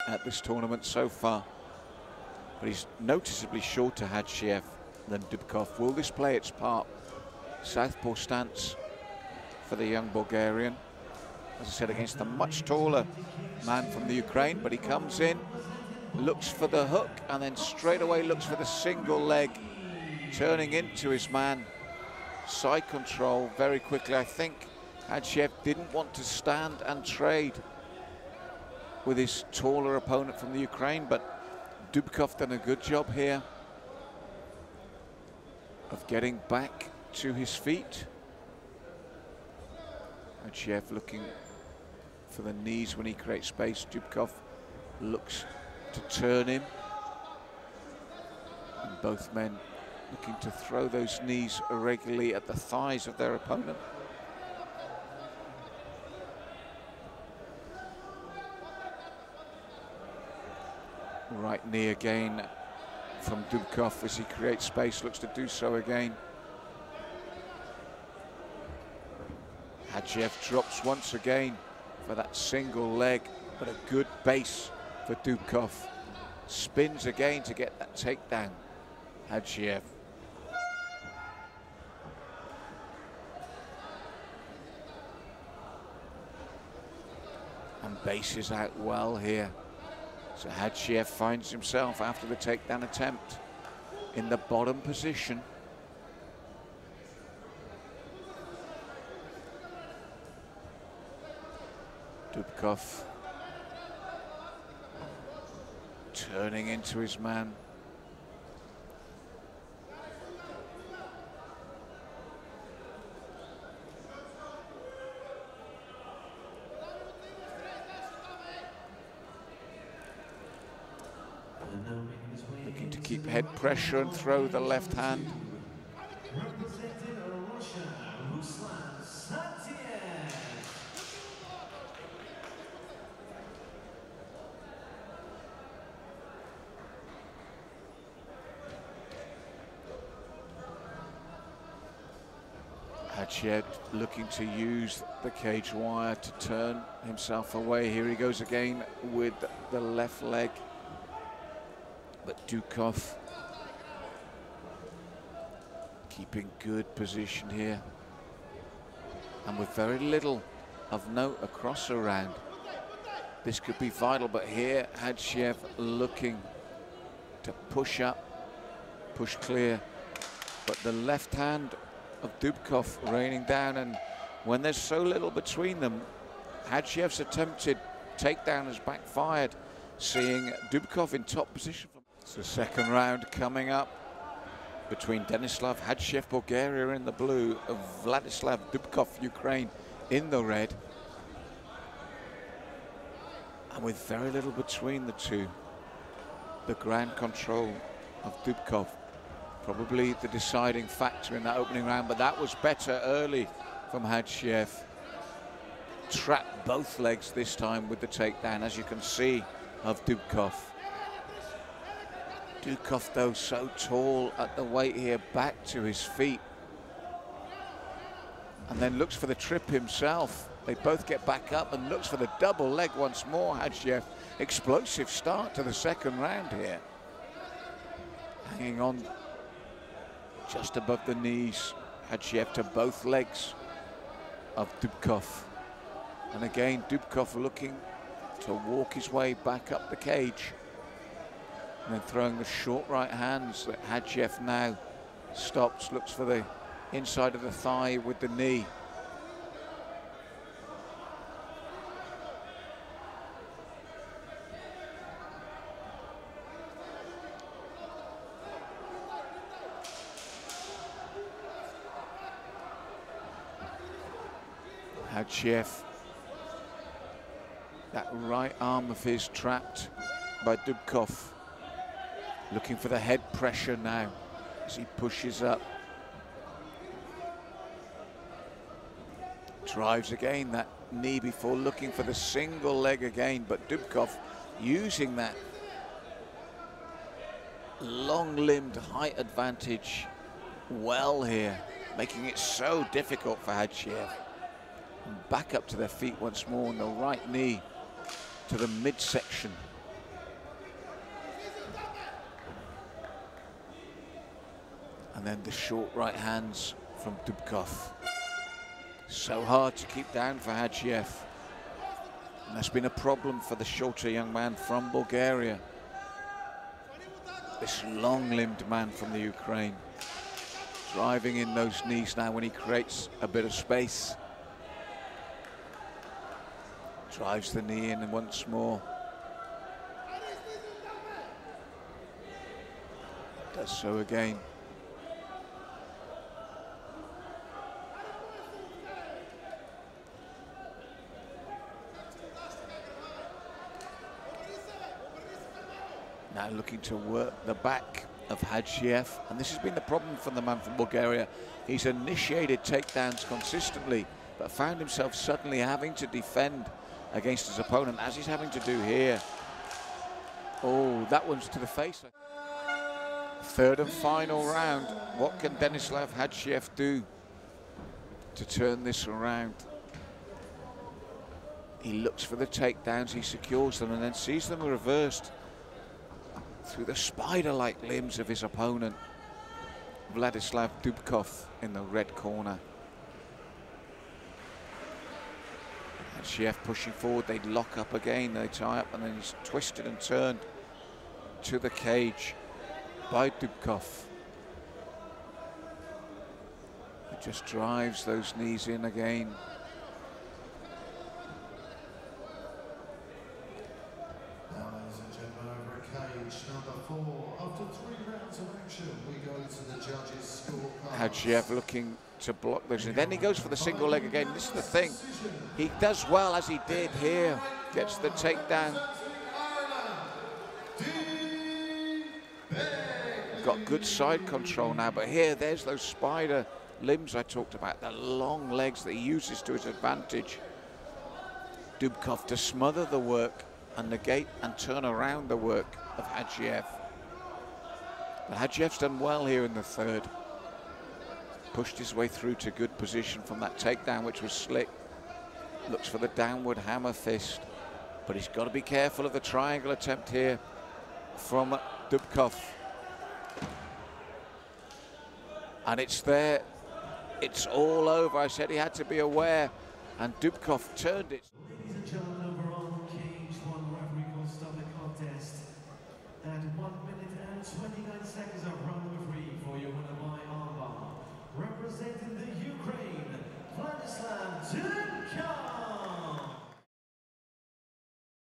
at this tournament so far. But he's noticeably shorter, Hadzhiev, than Dubkov. Will this play its part? Southpaw stance for the young Bulgarian. As I said, against the much taller man from the Ukraine, but he comes in, looks for the hook, and then straight away looks for the single leg, turning into his man. Side control very quickly. I think Hadzhiev didn't want to stand and trade with his taller opponent from the Ukraine, but Dubkov done a good job here of getting back to his feet. Hadzhiev looking for the knees when he creates space. Dubkov looks to turn him. And both men looking to throw those knees irregularly at the thighs of their opponent. Right knee again from Dubkov as he creates space, looks to do so again. Hadzhiev drops once again for that single leg, but a good base for Dubkov. Spins again to get that takedown, Hadzhiev. And bases out well here. So Hadzhiev finds himself, after the takedown attempt, in the bottom position. Dubkov turning into his man. Looking to keep head pressure and throw the left hand. Hadzhiev looking to use the cage wire to turn himself away. Here he goes again with the left leg. But Dubkov keeping good position here. And with very little of note across the round. This could be vital, but here Hadzhiev looking to push up, push clear. But the left hand of Dubkov raining down, and when there's so little between them, Hadzhiev's attempted takedown has backfired, seeing Dubkov in top position. It's the second round coming up between Denislav, Hadzhiev, Bulgaria in the blue, Vladyslav, Dubkov, Ukraine in the red. And with very little between the two, the ground control of Dubkov probably the deciding factor in that opening round, but that was better early from Hadzhiev. Trapped both legs this time with the takedown, as you can see, of Dubkov. Dubkov, though, so tall at the weight here, back to his feet. And then looks for the trip himself. They both get back up and looks for the double leg once more. Hadzhiev, explosive start to the second round here. Hanging on just above the knees, Hadzhiev, to both legs of Dubkov. And again, Dubkov looking to walk his way back up the cage. And then throwing the short right hands that Hadzhiev now stops, looks for the inside of the thigh with the knee. Hadzhiev, that right arm of his trapped by Dubkov. Looking for the head pressure now as he pushes up. Drives again that knee before looking for the single leg again, but Dubkov using that long-limbed height advantage well here, making it so difficult for Hadzhiev. And back up to their feet once more, and the right knee to the midsection And then the short right hands from Dubkov. So hard to keep down for Hadzhiev. And that's been a problem for the shorter young man from Bulgaria. This long-limbed man from the Ukraine. Driving in those knees now when he creates a bit of space. Drives the knee in once more. Does so again. Now looking to work the back of Hadzhiev, and this has been the problem for the man from Bulgaria. He's initiated takedowns consistently, but found himself suddenly having to defend against his opponent, as he's having to do here. Oh, that one's to the face. Third and final round. What can Denislav Hadzhiev do to turn this around? He looks for the takedowns, he secures them, and then sees them reversed through the spider-like limbs of his opponent, Vladyslav Dubkov in the red corner. Hadzhiev pushing forward, they lock up again, they tie up, and then he's twisted and turned to the cage by Dubkov. He just drives those knees in again. Ladies and gentlemen, over at cage number 4. After 3 rounds of action, we go to the judges' scorecard. Hadzhiev looking to block those, and then he goes for the single leg again. This is the thing. He does well, as he did here. Gets the takedown. Got good side control now, but here, there's those spider limbs I talked about, the long legs that he uses to his advantage. Dubkov to smother the work and negate and turn around the work of Hadzhiev. But Hadzhiev's done well here in the third. Pushed his way through to good position from that takedown, which was slick. Looks for the downward hammer fist, but he's got to be careful of the triangle attempt here from Dubkov. And it's there. It's all over. I said he had to be aware, and Dubkov turned it.